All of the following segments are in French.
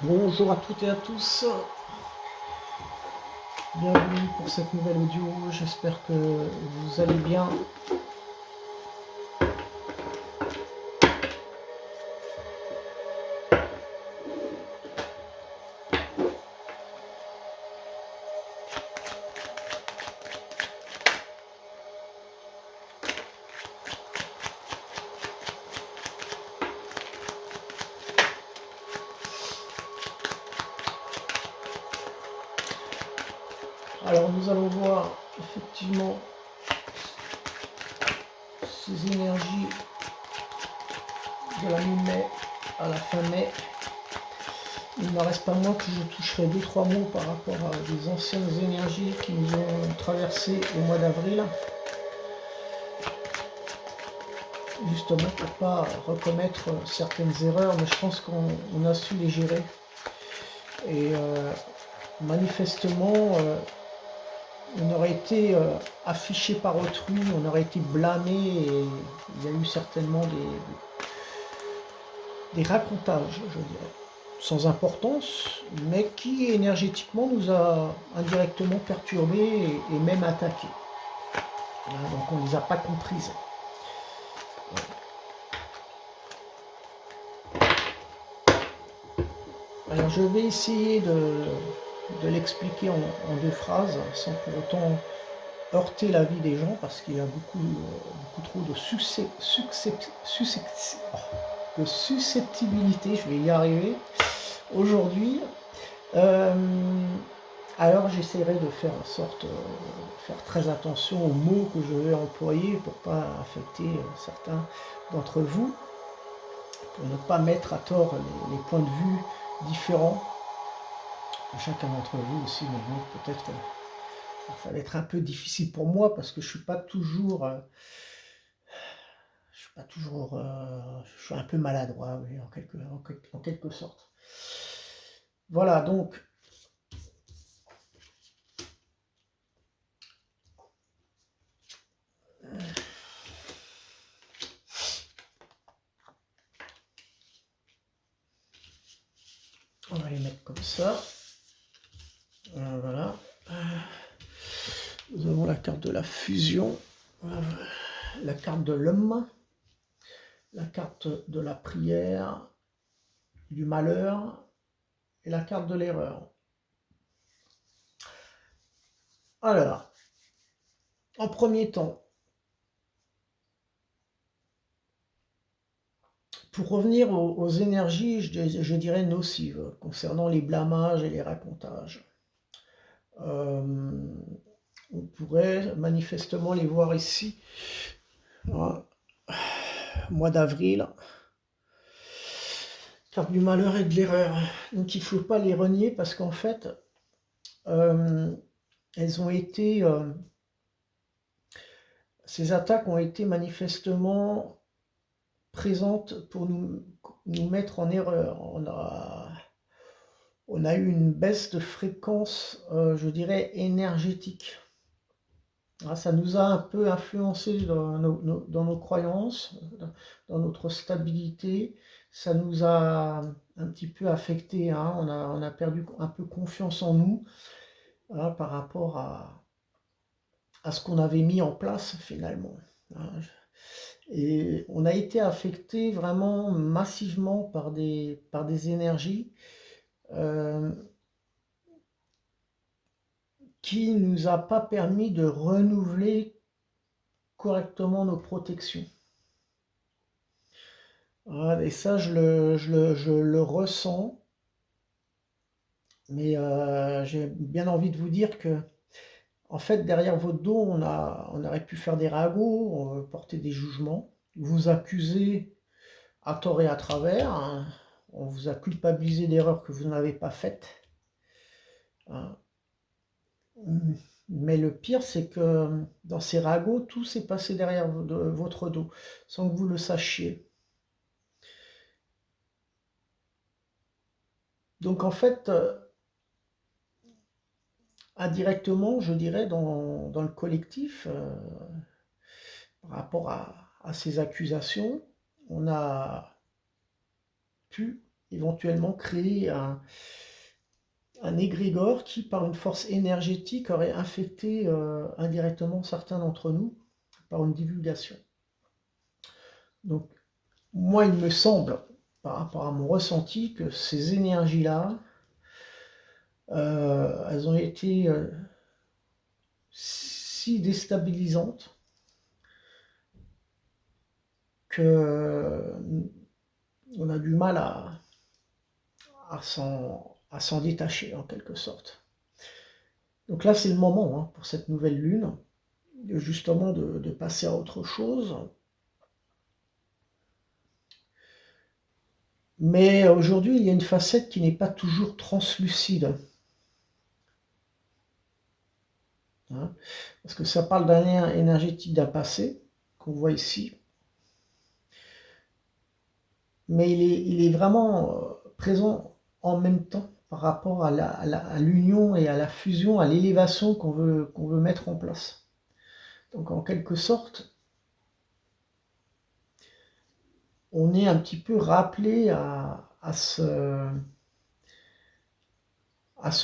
Bonjour à toutes et à tous, bienvenue pour cette nouvelle audio, j'espère que vous allez bien. Alors nous allons voir effectivement ces énergies de la mi-mai à la fin mai. Il ne reste pas moins que je toucherai 2-3 mots par rapport à des anciennes énergies qui nous ont traversé au mois d'avril, justement pour ne pas recommettre certaines erreurs, mais je pense qu'on a su les gérer. Et manifestement, on aurait été affiché par autrui, on aurait été blâmé et il y a eu certainement des racontages, je dirais, sans importance, mais qui énergétiquement nous a indirectement perturbés et même attaqués. Donc on ne les a pas comprises. Alors je vais essayer de l'expliquer en deux phrases, sans pour autant heurter la vie des gens, parce qu'il y a beaucoup trop de susceptibilité, je vais y arriver aujourd'hui. Alors j'essaierai de faire en sorte de faire très attention aux mots que je vais employer pour ne pas affecter certains d'entre vous, pour ne pas mettre à tort les points de vue différents de chacun d'entre vous aussi, mais bon, peut-être ça va être un peu difficile pour moi parce que je suis pas toujours je suis un peu maladroit, oui, en quelque sorte. Voilà, donc on va les mettre comme ça. Voilà. Nous avons la carte de la fusion, la carte de l'homme, la carte de la prière, du malheur et la carte de l'erreur. Alors, en premier temps, pour revenir aux énergies, je dirais nocives, concernant les blâmages et les racontages. On pourrait manifestement les voir ici, mois d'avril, carte du malheur et de l'erreur. Donc il ne faut pas les renier parce qu'en fait, elles ont été, ces attaques ont été manifestement présentes pour nous mettre en erreur. On a eu une baisse de fréquence, je dirais, énergétique. Ça nous a un peu influencé dans nos croyances, dans notre stabilité. Ça nous a un petit peu affecté. On a perdu un peu confiance en nous par rapport à ce qu'on avait mis en place finalement. Et on a été affecté vraiment massivement par des énergies qui ne nous a pas permis de renouveler correctement nos protections. Et ça, je le ressens. Mais j'ai bien envie de vous dire que, en fait, derrière votre dos, on aurait pu faire des ragots, porter des jugements, vous accuser à tort et à travers, hein. On vous a culpabilisé d'erreurs que vous n'avez pas faites. Hein. Mais le pire, c'est que dans ces ragots, tout s'est passé derrière votre dos, sans que vous le sachiez. Donc en fait, indirectement, je dirais, dans le collectif, par rapport à ces accusations, on a pu éventuellement créer un égrégore qui, par une force énergétique, aurait infecté indirectement certains d'entre nous par une divulgation. Donc, moi, il me semble, par rapport à mon ressenti, que ces énergies-là, elles ont été si déstabilisantes que on a du mal à s'en détacher en quelque sorte. Donc là, c'est le moment hein, pour cette nouvelle lune, justement de passer à autre chose. Mais aujourd'hui, il y a une facette qui n'est pas toujours translucide. Hein, parce que ça parle d'un lien énergétique d'un passé, qu'on voit ici. Mais il est vraiment présent en même temps par rapport à l'union et à la fusion, à l'élévation qu'on veut mettre en place. Donc en quelque sorte, on est un petit peu rappelé à se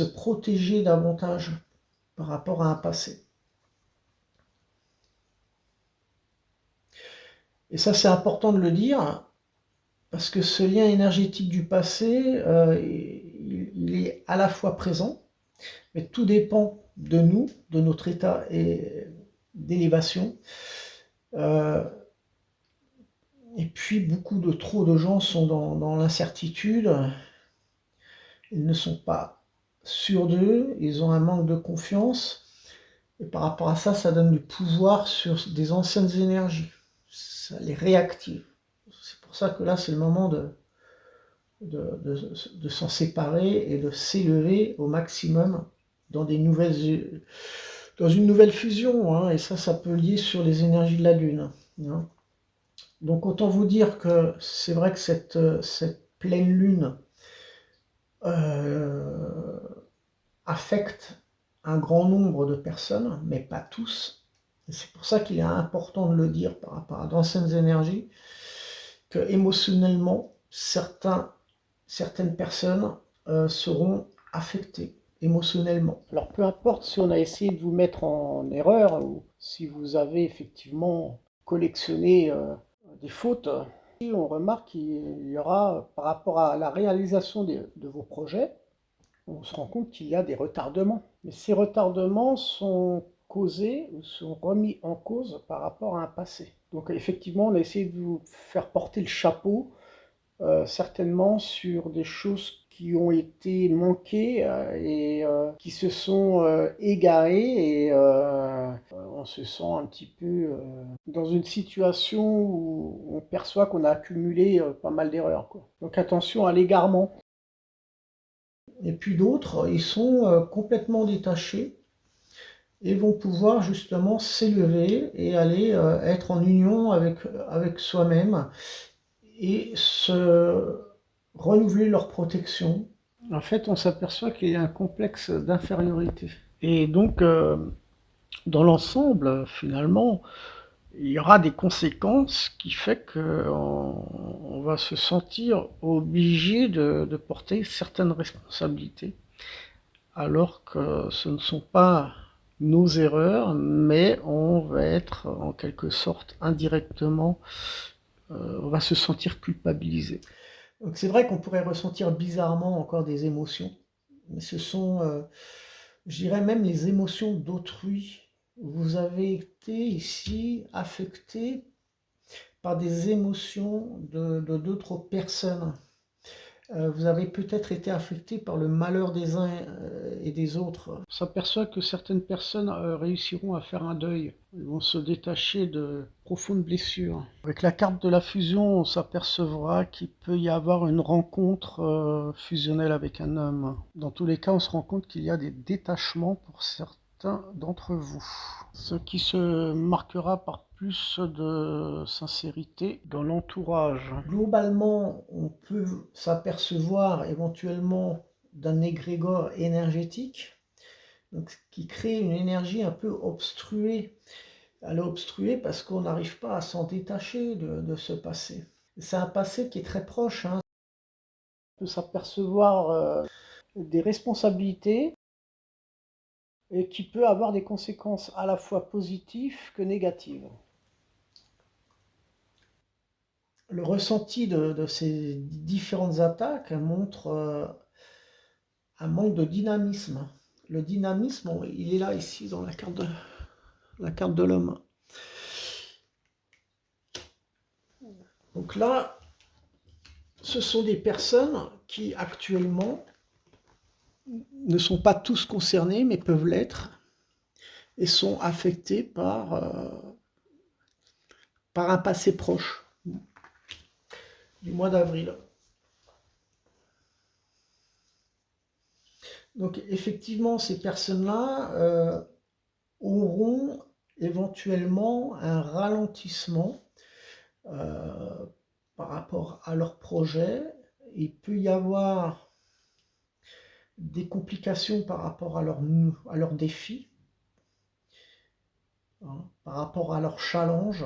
protéger davantage par rapport à un passé. Et ça, c'est important de le dire, parce que ce lien énergétique du passé, il est à la fois présent, mais tout dépend de nous, de notre état d'élévation. Et puis, trop de gens sont dans l'incertitude, ils ne sont pas sûrs d'eux, ils ont un manque de confiance, et par rapport à ça, ça donne du pouvoir sur des anciennes énergies, ça les réactive. C'est pour ça que là, c'est le moment de s'en séparer et de s'élever au maximum dans dans une nouvelle fusion, hein, et ça peut lier sur les énergies de la Lune. Hein. Donc autant vous dire que c'est vrai que cette pleine Lune affecte un grand nombre de personnes, mais pas tous. Et c'est pour ça qu'il est important de le dire par rapport à d'anciennes énergies, que émotionnellement, certaines personnes seront affectées émotionnellement. Alors peu importe si on a essayé de vous mettre en erreur ou si vous avez effectivement collectionné des fautes, on remarque qu'il y aura, par rapport à la réalisation de vos projets, on se rend compte qu'il y a des retardements. Mais ces retardements sont causés ou sont remis en cause par rapport à un passé. Donc effectivement, on a essayé de vous faire porter le chapeau, certainement sur des choses qui ont été manquées et qui se sont égarées et on se sent un petit peu dans une situation où on perçoit qu'on a accumulé pas mal d'erreurs. Donc attention à l'égarement. Et puis d'autres, ils sont complètement détachés et vont pouvoir justement s'élever et aller être en union avec soi-même et se renouveler leur protection. En fait, on s'aperçoit qu'il y a un complexe d'infériorité. Et donc, dans l'ensemble, finalement, il y aura des conséquences qui fait qu'on va se sentir obligé de porter certaines responsabilités, alors que ce ne sont pas nos erreurs, mais on va être en quelque sorte indirectement, on va se sentir culpabilisé. Donc c'est vrai qu'on pourrait ressentir bizarrement encore des émotions, mais ce sont, je dirais même les émotions d'autrui. Vous avez été ici affecté par des émotions de d'autres personnes. Vous avez peut-être été affecté par le malheur des uns et des autres. On s'aperçoit que certaines personnes réussiront à faire un deuil. Ils vont se détacher de profondes blessures. Avec la carte de la fusion, on s'apercevra qu'il peut y avoir une rencontre fusionnelle avec un homme. Dans tous les cas, on se rend compte qu'il y a des détachements pour certains d'entre vous. Ce qui se marquera par plus de sincérité dans l'entourage. Globalement, on peut s'apercevoir éventuellement d'un égrégore énergétique donc, qui crée une énergie un peu obstruée. Elle est obstruée parce qu'on n'arrive pas à s'en détacher de ce passé. C'est un passé qui est très proche. Hein. peut s'apercevoir des responsabilités et qui peut avoir des conséquences à la fois positives que négatives. Le ressenti de ces différentes attaques montre un manque de dynamisme. Le dynamisme, il est là ici dans la carte de l'homme. Donc là, ce sont des personnes qui actuellement ne sont pas tous concernés, mais peuvent l'être, et sont affectés par un passé proche du mois d'avril. Donc effectivement, ces personnes-là auront éventuellement un ralentissement par rapport à leur projet. Il peut y avoir des complications par rapport à leurs défis, hein, par rapport à leurs challenges.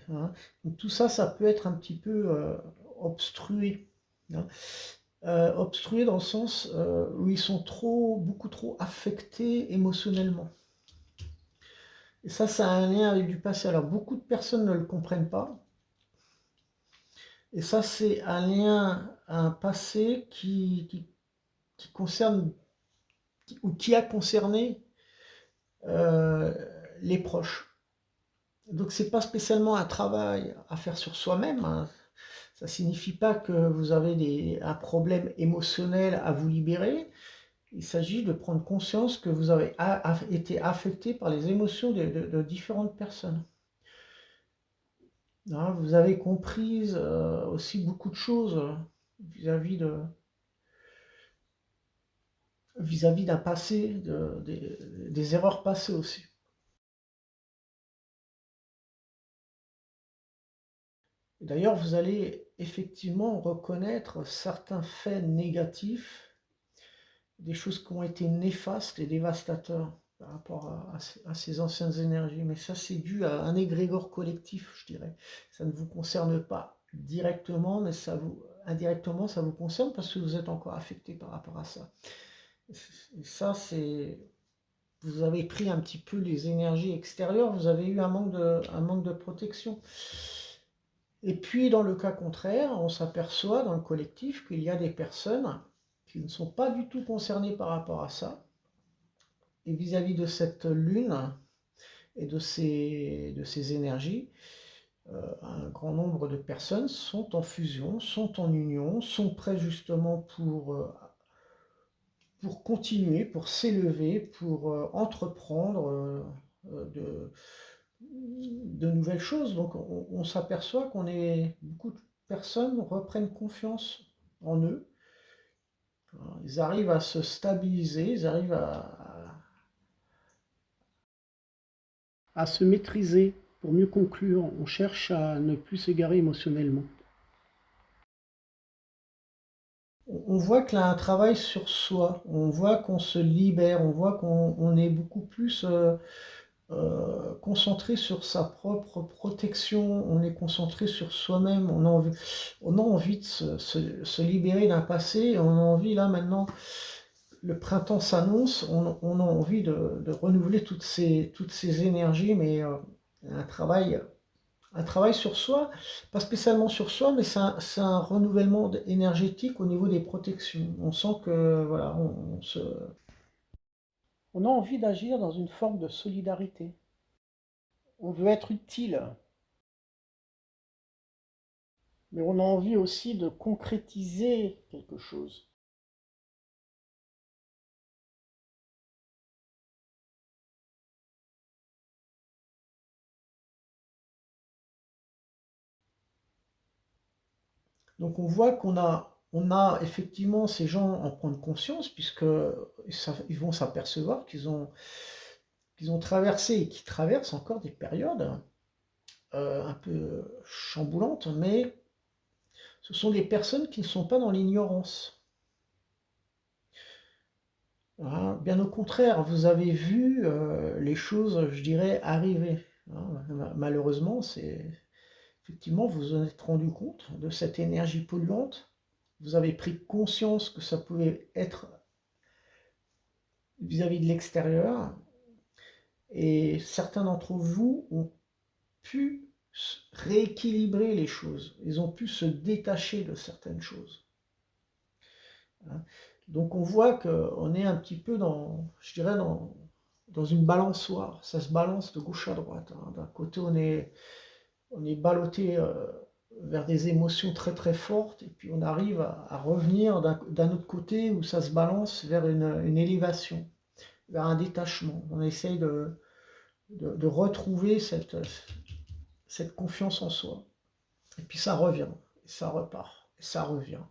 Hein. Donc tout ça, ça peut être un petit peu obstrué. Hein. Obstrué dans le sens où ils sont beaucoup trop affectés émotionnellement. Et ça a un lien avec du passé. Alors beaucoup de personnes ne le comprennent pas. Et ça, c'est un lien à un passé qui concerne ou qui a concerné les proches. Donc c'est pas spécialement un travail à faire sur soi-même. Hein. Ça signifie pas que vous avez un problème émotionnel à vous libérer. Il s'agit de prendre conscience que vous avez été affecté par les émotions de différentes personnes. Hein, vous avez compris aussi beaucoup de choses vis-à-vis d'un passé, des erreurs passées aussi. D'ailleurs, vous allez effectivement reconnaître certains faits négatifs, des choses qui ont été néfastes et dévastateurs par rapport à ces anciennes énergies. Mais ça, c'est dû à un égrégore collectif, je dirais. Ça ne vous concerne pas directement, mais indirectement, ça vous concerne parce que vous êtes encore affecté par rapport à ça. Et ça, vous avez pris un petit peu les énergies extérieures, vous avez eu un manque de protection. Et puis, dans le cas contraire, on s'aperçoit dans le collectif qu'il y a des personnes qui ne sont pas du tout concernées par rapport à ça. Et vis-à-vis de cette lune et de ces énergies, un grand nombre de personnes sont en fusion, sont en union, sont prêts justement pour continuer, pour s'élever, pour entreprendre de nouvelles choses. Donc on s'aperçoit beaucoup de personnes reprennent confiance en eux. Ils arrivent à se stabiliser, ils arrivent à se maîtriser. Pour mieux conclure, on cherche à ne plus s'égarer émotionnellement. On voit qu'il y a un travail sur soi, on voit qu'on se libère, on voit qu'on est beaucoup plus concentré sur sa propre protection, on est concentré sur soi-même, on a envie de se libérer d'un passé, et on a envie là maintenant, le printemps s'annonce, on a envie de renouveler toutes ces énergies, mais un travail sur soi, pas spécialement sur soi, mais c'est un renouvellement énergétique au niveau des protections. On sent que voilà, on a envie d'agir dans une forme de solidarité. On veut être utile, mais on a envie aussi de concrétiser quelque chose. Donc on voit on a effectivement ces gens en prendre conscience, puisque ils vont s'apercevoir qu'ils ont traversé et qu'ils traversent encore des périodes un peu chamboulantes, mais ce sont des personnes qui ne sont pas dans l'ignorance. Hein, bien au contraire, vous avez vu les choses, je dirais, arriver. Hein. Malheureusement, effectivement, vous vous en êtes rendu compte de cette énergie polluante. vous avez pris conscience que ça pouvait être vis-à-vis de l'extérieur, et certains d'entre vous ont pu rééquilibrer les choses, ils ont pu se détacher de certaines choses. Hein. Donc on voit qu'on est un petit peu dans, je dirais, dans une balançoire, ça se balance de gauche à droite. Hein. D'un côté on est ballotté vers des émotions très très fortes, et puis on arrive à revenir d'un autre côté où ça se balance vers une élévation, vers un détachement. On essaye de retrouver cette confiance en soi. Et puis ça revient, et ça repart, et ça revient.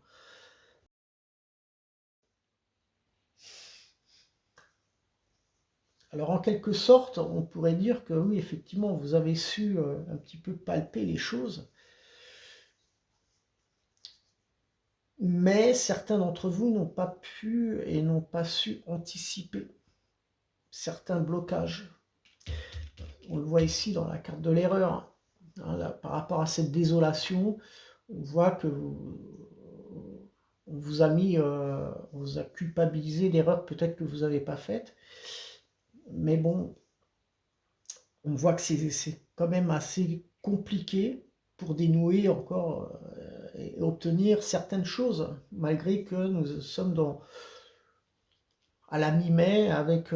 Alors en quelque sorte, on pourrait dire que oui, effectivement, vous avez su un petit peu palper les choses, mais certains d'entre vous n'ont pas pu et n'ont pas su anticiper certains blocages. On le voit ici dans la carte de l'erreur. Hein, là, par rapport à cette désolation, on voit que on vous a mis, on vous a culpabilisé d'erreurs peut-être que vous n'avez pas faites. Mais bon, on voit que c'est quand même assez compliqué pour dénouer encore et obtenir certaines choses, malgré que nous sommes à la mi-mai avec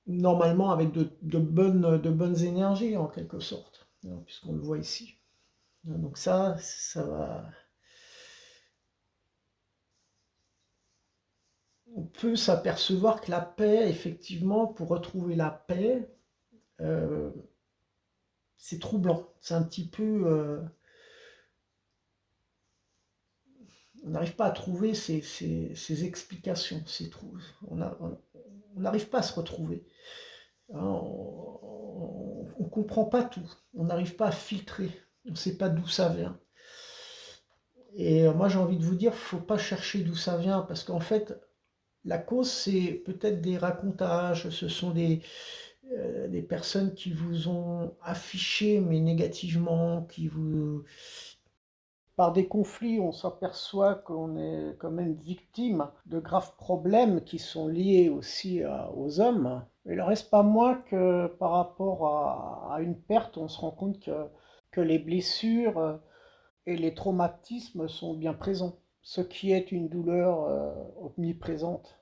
normalement avec de bonnes énergies en quelque sorte, hein, puisqu'on le voit ici. Donc ça va. On peut s'apercevoir que la paix, effectivement, pour retrouver la paix, euh, c'est troublant. C'est un petit peu. On n'arrive pas à trouver ces explications. On n'arrive pas à se retrouver. Hein, on ne comprend pas tout. On n'arrive pas à filtrer. On ne sait pas d'où ça vient. Et moi, j'ai envie de vous dire, il ne faut pas chercher d'où ça vient, parce qu'en fait, la cause, c'est peut-être des racontages, ce sont des personnes qui vous ont affiché, mais négativement, Par des conflits, on s'aperçoit qu'on est quand même victime de graves problèmes qui sont liés aussi aux hommes. Il n'en reste pas moins que par rapport à une perte, on se rend compte que les blessures et les traumatismes sont bien présents, ce qui est une douleur omniprésente.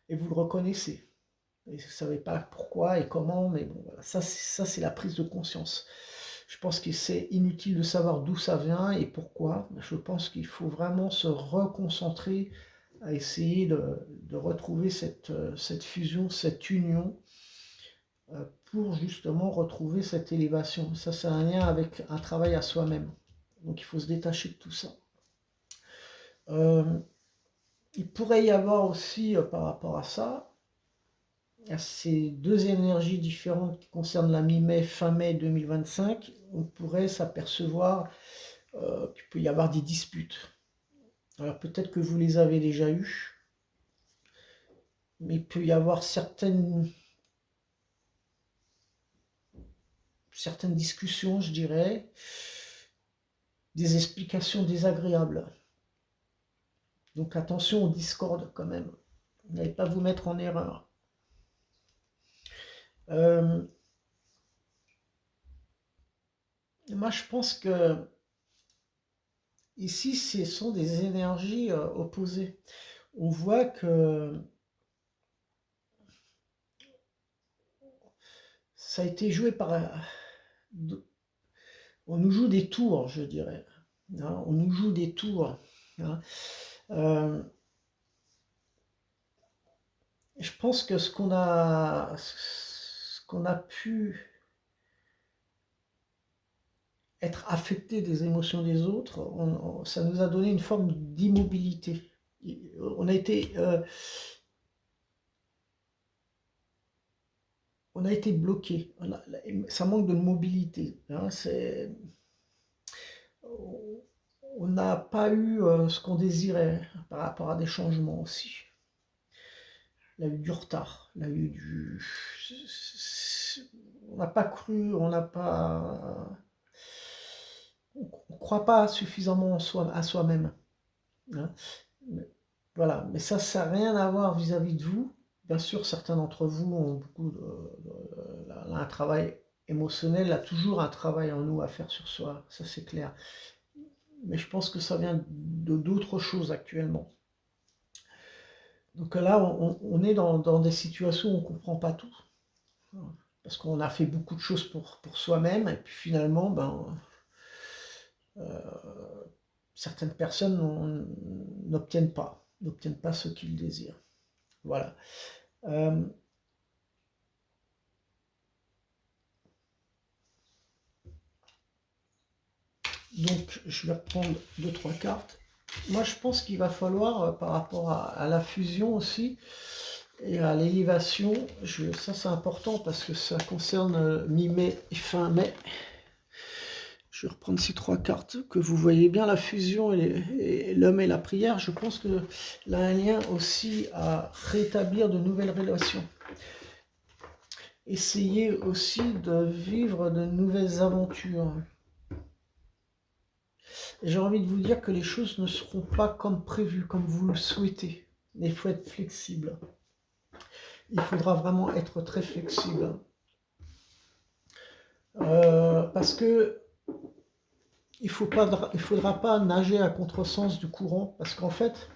Et vous le reconnaissez. Et vous ne savez pas pourquoi et comment, mais bon, voilà. Ça c'est la prise de conscience. Je pense que c'est inutile de savoir d'où ça vient et pourquoi. Je pense qu'il faut vraiment se reconcentrer à essayer de retrouver cette fusion, cette union, pour justement retrouver cette élévation. Ça, c'est un lien avec un travail à soi-même. Donc il faut se détacher de tout ça. Euh, il pourrait y avoir aussi, par rapport à ça, à ces deux énergies différentes qui concernent la mi-mai, fin mai 2025, on pourrait s'apercevoir qu'il peut y avoir des disputes. Alors peut-être que vous les avez déjà eues, mais il peut y avoir certaines discussions, je dirais, des explications désagréables. Donc attention aux discordes quand même. N'allez pas vous mettre en erreur. Euh, Moi, je pense que ici, ce sont des énergies opposées. On voit que ça a été joué par... On nous joue des tours, je dirais. Hein, on nous joue des tours. Hein. Je pense que ce qu'on a pu être affecté des émotions des autres, ça nous a donné une forme d'immobilité. On a été, on a été bloqué. Ça manque de mobilité. Hein, on n'a pas eu ce qu'on désirait par rapport à des changements aussi. Il y a eu du retard, il y a eu du... On n'a pas cru, on n'a pas... on ne croit pas suffisamment à soi-même. Hein. Voilà, mais ça n'a rien à voir vis-à-vis de vous. Bien sûr, certains d'entre vous ont beaucoup un travail émotionnel, a toujours un travail en nous à faire sur soi, ça c'est clair. Mais je pense que ça vient de d'autres choses actuellement. Donc là, on est dans des situations où on ne comprend pas tout. Parce qu'on a fait beaucoup de choses pour soi-même, et puis finalement, certaines personnes n'obtiennent pas ce qu'ils désirent. Voilà. Donc, je vais reprendre 2-3 cartes. Moi, je pense qu'il va falloir, par rapport à la fusion aussi, et à l'élévation, ça c'est important parce que ça concerne mi-mai et fin mai. Je vais reprendre ces 3 cartes, que vous voyez bien la fusion et l'homme et la prière. Je pense que là, un lien aussi à rétablir de nouvelles relations. Essayez aussi de vivre de nouvelles aventures. J'ai envie de vous dire que les choses ne seront pas comme prévu, comme vous le souhaitez. Mais il faut être flexible. Il faudra vraiment être très flexible. Parce que il faudra pas nager à contresens du courant. Parce qu'en fait,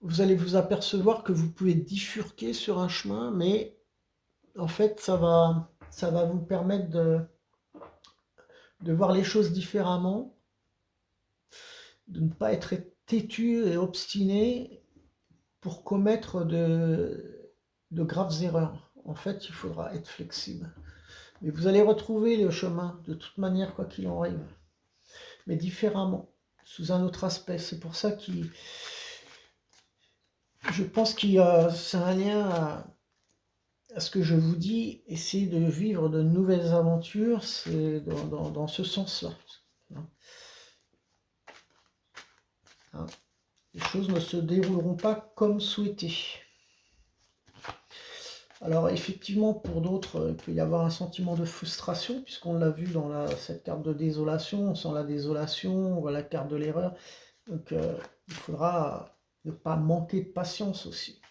vous allez vous apercevoir que vous pouvez bifurquer sur un chemin, mais en fait, ça va vous permettre de voir les choses différemment, de ne pas être têtu et obstiné pour commettre de graves erreurs. En fait, il faudra être flexible. Mais vous allez retrouver le chemin, de toute manière, quoi qu'il en arrive. Mais différemment, sous un autre aspect. C'est pour ça que je pense qu'il c'est un lien à ce que je vous dis. Essayer de vivre de nouvelles aventures, c'est dans ce sens-là. Hein. Les choses ne se dérouleront pas comme souhaité. Alors effectivement, pour d'autres, il peut y avoir un sentiment de frustration, puisqu'on l'a vu dans cette carte de désolation, on sent la désolation, on voit la carte de l'erreur. Donc il faudra ne pas manquer de patience aussi.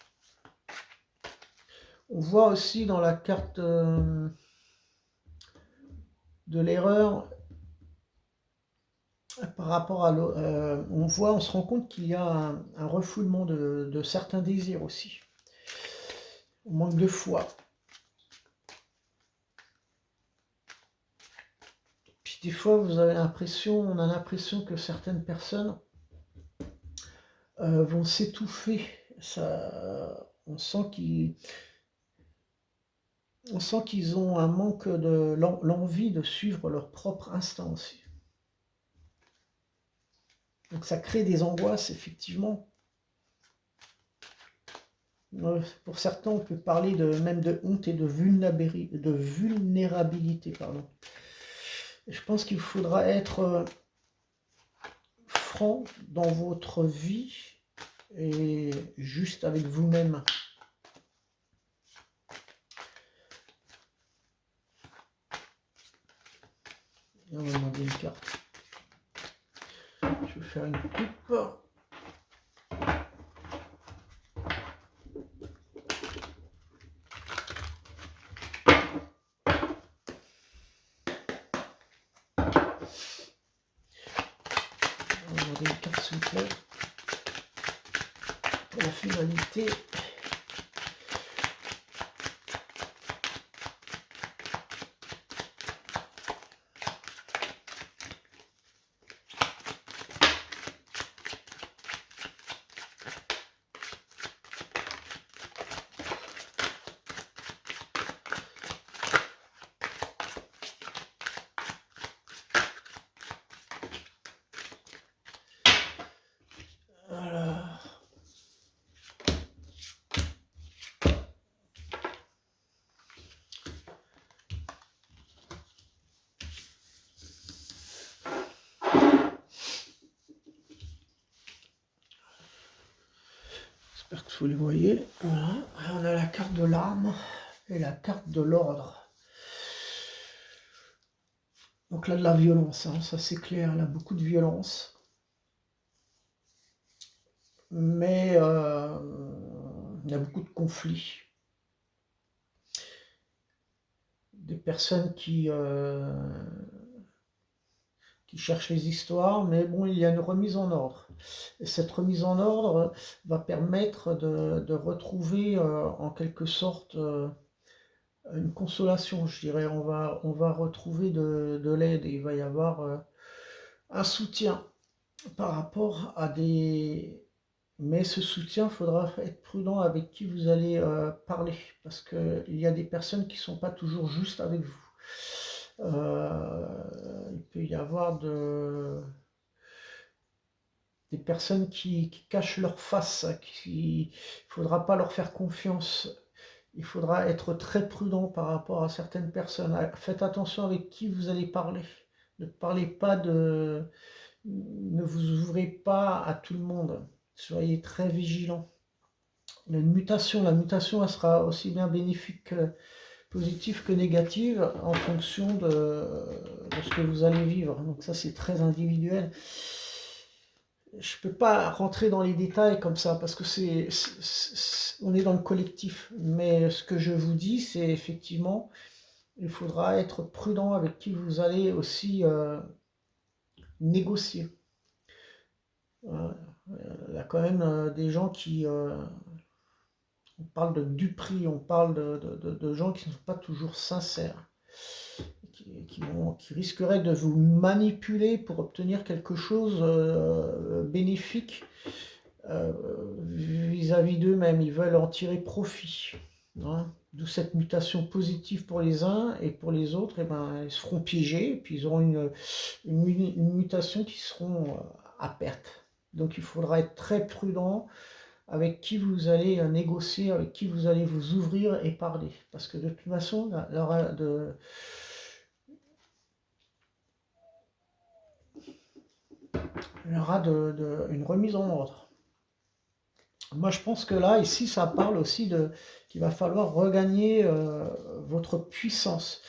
On voit aussi dans la carte de l'erreur, par rapport à on se rend compte qu'il y a un refoulement de certains désirs aussi. On manque de foi. Puis des fois, on a l'impression que certaines personnes vont s'étouffer. On sent qu'ils ont un manque de l'envie de suivre leur propre instinct aussi. Donc ça crée des angoisses, effectivement. Pour certains, on peut parler même de honte et de vulnérabilité. Pardon. Et je pense qu'il faudra être franc dans votre vie et juste avec vous-même. Et on va demander une carte. Je vais faire une coupe. Une carte s'il vous plaît pour la finalité. J'espère que vous les voyez. Voilà. On a la carte de l'arme et la carte de l'ordre. Donc là, de la violence, hein, ça c'est clair, là, beaucoup de violence. Mais il y a beaucoup de conflits. Des personnes qui cherchent les histoires, mais bon, il y a une remise en ordre. Et cette remise en ordre va permettre de retrouver en quelque sorte une consolation, je dirais. On va retrouver de l'aide et il va y avoir un soutien par rapport à des... Mais ce soutien, il faudra être prudent avec qui vous allez parler, parce qu'il y a des personnes qui ne sont pas toujours justes avec vous. Il peut y avoir des personnes qui cachent leur face, il ne faudra pas leur faire confiance. Il faudra être très prudent par rapport à certaines personnes. Faites attention avec qui vous allez parler. Ne parlez pas de... Ne vous ouvrez pas à tout le monde. Soyez très vigilants. La mutation, elle sera aussi bien bénéfique que positive que négative en fonction de ce que vous allez vivre. Donc ça, c'est très individuel. Je ne peux pas rentrer dans les détails comme ça parce que on est dans le collectif. Mais ce que je vous dis, c'est effectivement, il faudra être prudent avec qui vous allez aussi négocier. Il y a quand même des gens qui... on parle de duperie, on parle de gens qui ne sont pas toujours sincères, qui risqueraient de vous manipuler pour obtenir quelque chose bénéfique vis-à-vis d'eux-mêmes. Ils veulent en tirer profit. Hein. D'où cette mutation positive pour les uns et pour les autres, eh ben, ils se feront piéger et puis ils auront une mutation qui seront à perte. Donc il faudra être très prudent avec qui vous allez négocier, avec qui vous allez vous ouvrir et parler. Parce que de toute façon, il y aura une remise en ordre. Moi, je pense que là, ici, ça parle aussi qu'il va falloir regagner votre puissance.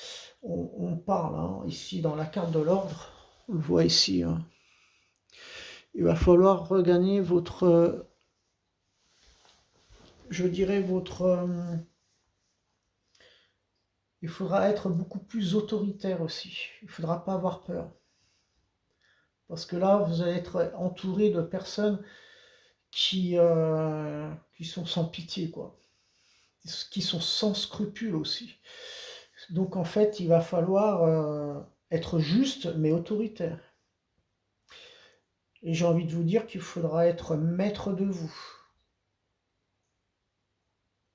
On parle hein, ici dans la carte de l'ordre, on le voit ici. Hein. Il va falloir regagner votre, je dirais votre... il faudra être beaucoup plus autoritaire aussi. Il ne faudra pas avoir peur. Parce que là, vous allez être entouré de personnes qui sont sans pitié, quoi. Qui sont sans scrupules aussi. Donc en fait, il va falloir être juste, mais autoritaire. Et j'ai envie de vous dire qu'il faudra être maître de vous.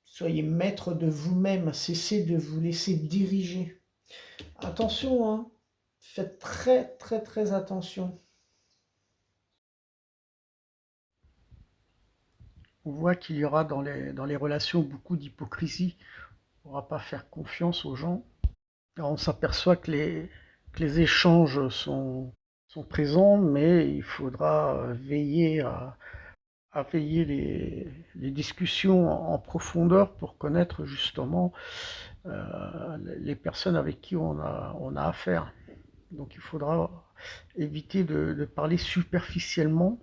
Soyez maître de vous-même, cessez de vous laisser diriger. Attention, hein, faites très très très attention. On voit qu'il y aura dans les relations beaucoup d'hypocrisie. On ne pourra pas faire confiance aux gens. Alors on s'aperçoit que les échanges sont présents, mais il faudra veiller à veiller les discussions en profondeur pour connaître justement les personnes avec qui on a affaire. Donc il faudra éviter de parler superficiellement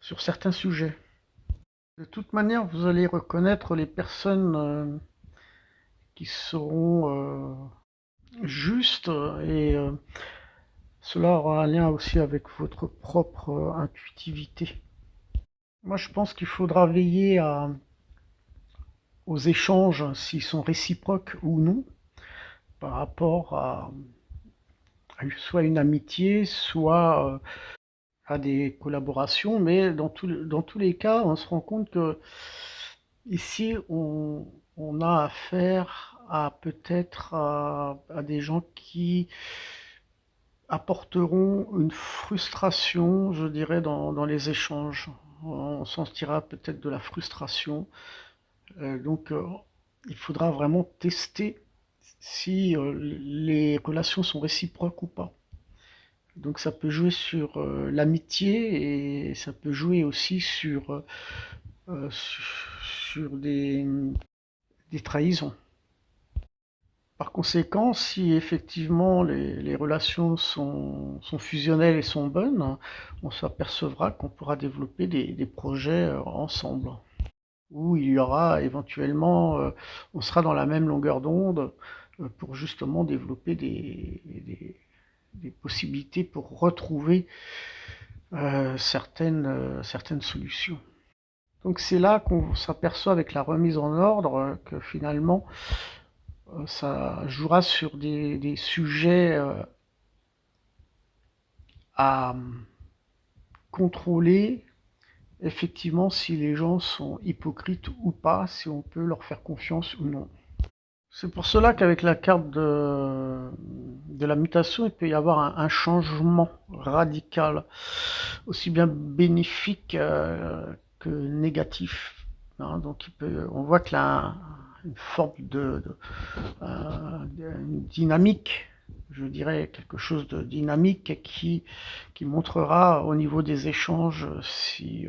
sur certains sujets. De toute manière, vous allez reconnaître les personnes qui seront justes et cela aura un lien aussi avec votre propre intuitivité. Moi, je pense qu'il faudra veiller aux échanges, s'ils sont réciproques ou non, par rapport à soit une amitié, soit à des collaborations, mais dans tous les cas, on se rend compte que ici, on a affaire à peut-être à des gens qui apporteront une frustration, je dirais, dans les échanges. On sentira peut-être de la frustration. Donc, il faudra vraiment tester si les relations sont réciproques ou pas. Donc ça peut jouer sur l'amitié et ça peut jouer aussi sur des trahisons. Par conséquent, si effectivement les relations sont fusionnelles et sont bonnes, on s'apercevra qu'on pourra développer des projets ensemble, où il y aura éventuellement, on sera dans la même longueur d'onde pour justement développer des possibilités pour retrouver certaines solutions. Donc c'est là qu'on s'aperçoit avec la remise en ordre que finalement ça jouera sur des sujets à contrôler, effectivement, si les gens sont hypocrites ou pas, si on peut leur faire confiance ou non. C'est pour cela qu'avec la carte de la mutation, il peut y avoir un changement radical, aussi bien bénéfique que négatif. Hein. Donc on voit que là, une forme une dynamique, je dirais quelque chose de dynamique qui montrera au niveau des échanges si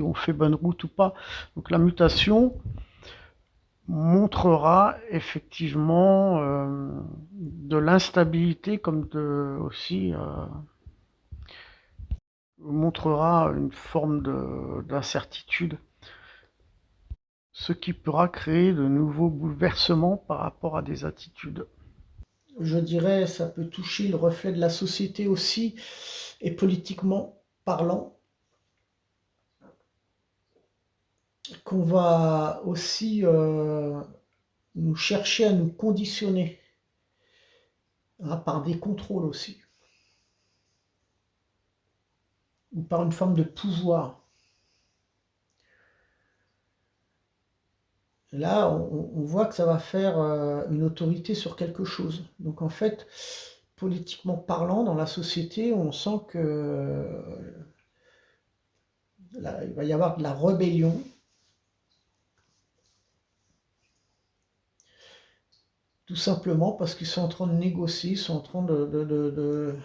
on fait bonne route ou pas. Donc la mutation montrera effectivement de l'instabilité comme aussi montrera une forme d'incertitude, ce qui pourra créer de nouveaux bouleversements par rapport à des attitudes. Je dirais, ça peut toucher le reflet de la société aussi, et politiquement parlant, qu'on va aussi nous chercher à nous conditionner, hein, par des contrôles aussi, ou par une forme de pouvoir. Là, on voit que ça va faire une autorité sur quelque chose. Donc en fait, politiquement parlant, dans la société, on sent que là, il va y avoir de la rébellion, tout simplement parce qu'ils sont en train de négocier, ils sont en train de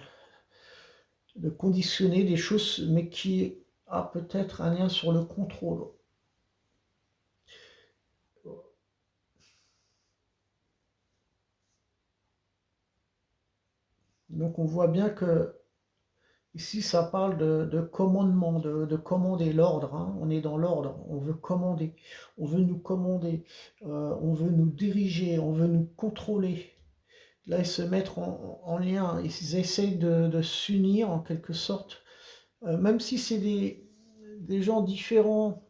conditionner des choses, mais qui a peut-être un lien sur le contrôle. Donc on voit bien que ici ça parle de commandement, de commander l'ordre. Hein. On est dans l'ordre, on veut commander, on veut nous commander, on veut nous diriger, on veut nous contrôler. Là, ils se mettent en lien, ils essayent de s'unir en quelque sorte, même si c'est des gens différents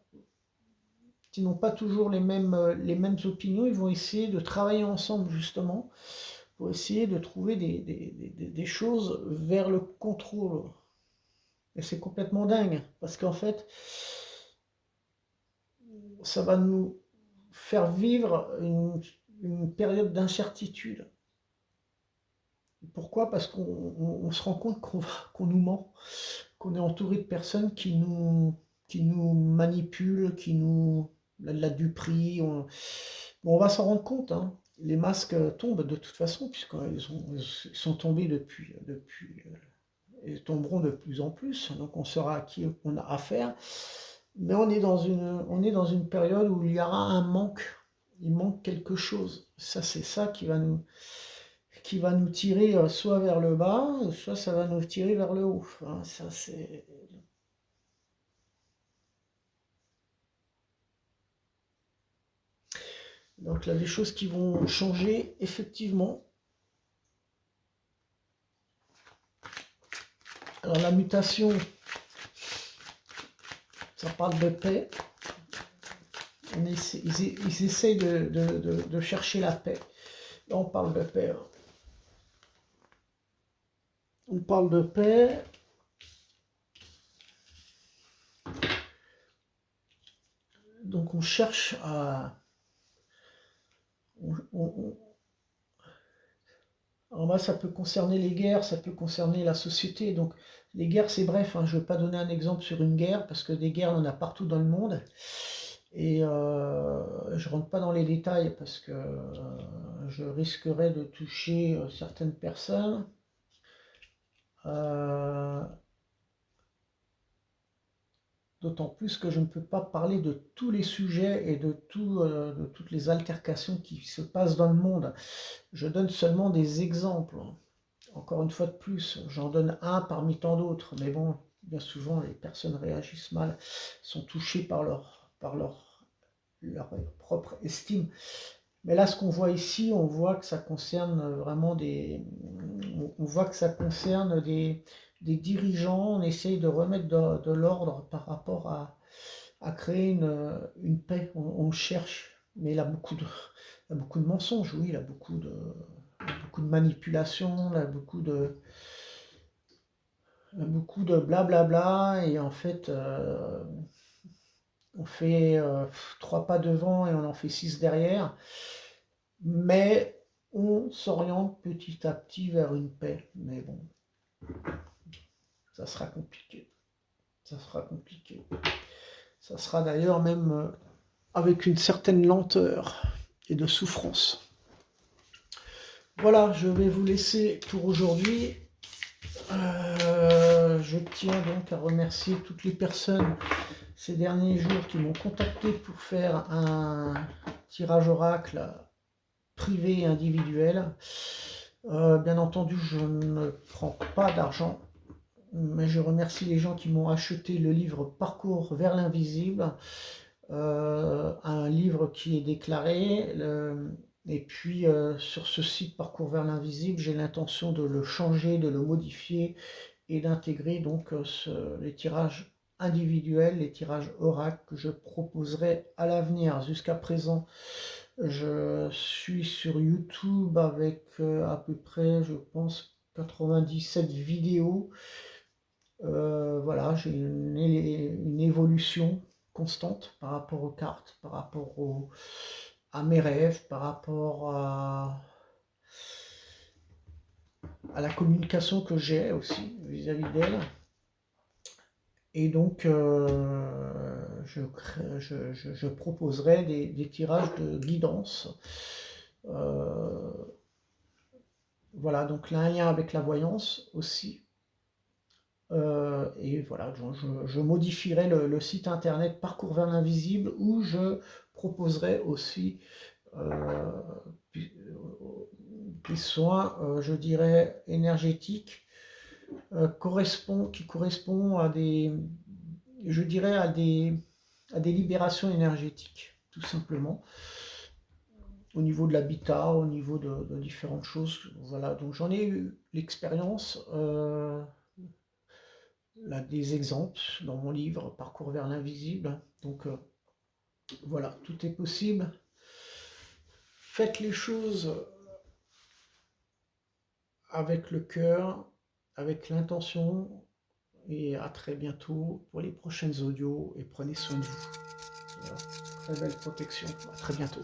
qui n'ont pas toujours les mêmes opinions, ils vont essayer de travailler ensemble justement pour essayer de trouver des choses vers le contrôle. Et c'est complètement dingue, parce qu'en fait, ça va nous faire vivre une période d'incertitude. Pourquoi? Parce qu'on se rend compte qu'on nous ment, qu'on est entouré de personnes qui nous manipulent, qui nous... la duperie. Bon, on va s'en rendre compte, hein. Les masques tombent de toute façon, puisqu'ils sont tombés depuis et tomberont de plus en plus. Donc on saura à qui on a affaire. Mais on est dans une période où il y aura un manque. Il manque quelque chose. Ça, c'est ça qui va nous tirer soit vers le bas, soit ça va nous tirer vers le haut. Hein, ça, c'est... Donc là, des choses qui vont changer, effectivement. Alors la mutation, ça parle de paix. Ils essayent de chercher la paix. Là, on parle de paix. Hein. On parle de paix. Donc on cherche à... Alors là, ça peut concerner les guerres, ça peut concerner la société. Donc les guerres, c'est bref. Hein, je ne vais pas donner un exemple sur une guerre, parce que des guerres, on en a partout dans le monde. Et je ne rentre pas dans les détails, parce que je risquerais de toucher certaines personnes. d'autant plus que je ne peux pas parler de tous les sujets et de toutes les altercations qui se passent dans le monde. Je donne seulement des exemples. Encore une fois de plus, j'en donne un parmi tant d'autres, mais bon, bien souvent les personnes réagissent mal, sont touchées par leur propre estime. Mais là, ce qu'on voit ici, on voit que ça concerne vraiment on voit que ça concerne des dirigeants. On essaye de remettre de l'ordre par rapport à créer une paix. On cherche, mais il a beaucoup de mensonges, oui, il a beaucoup de manipulations, il a beaucoup de blablabla, et en fait, on fait 3 pas devant et on en fait 6 derrière, mais on s'oriente petit à petit vers une paix. Mais bon, ça sera compliqué. Ça sera compliqué. Ça sera d'ailleurs même avec une certaine lenteur et de souffrance. Voilà, je vais vous laisser pour aujourd'hui. Je tiens donc à remercier toutes les personnes ces derniers jours qui m'ont contacté pour faire un tirage oracle privé et individuel. Bien entendu, je ne prends pas d'argent, mais je remercie les gens qui m'ont acheté le livre Parcours vers l'invisible, un livre qui est déclaré. Et puis sur ce site Parcours vers l'invisible, j'ai l'intention de le changer, de le modifier et d'intégrer donc les tirages individuels, les tirages oracle que je proposerai à l'avenir. Jusqu'à présent, je suis sur YouTube avec à peu près, je pense, 97 vidéos. Voilà, j'ai une évolution constante par rapport aux cartes, par rapport à mes rêves, par rapport à la communication que j'ai aussi vis-à-vis d'elle. Et donc, je proposerai des tirages de guidance. Voilà, donc là, un lien avec la voyance aussi. Et voilà, je modifierai le site internet Parcours vers l'invisible, où je proposerai aussi des soins, je dirais, énergétiques, qui correspondent à je dirais, à des libérations énergétiques, tout simplement, au niveau de l'habitat, au niveau de différentes choses. Voilà, donc j'en ai eu l'expérience, là, des exemples dans mon livre Parcours vers l'invisible. Donc voilà, tout est possible. Faites les choses avec le cœur, avec l'intention, et à très bientôt pour les prochaines audios, et prenez soin de vous. Voilà. Très belle protection. À très bientôt.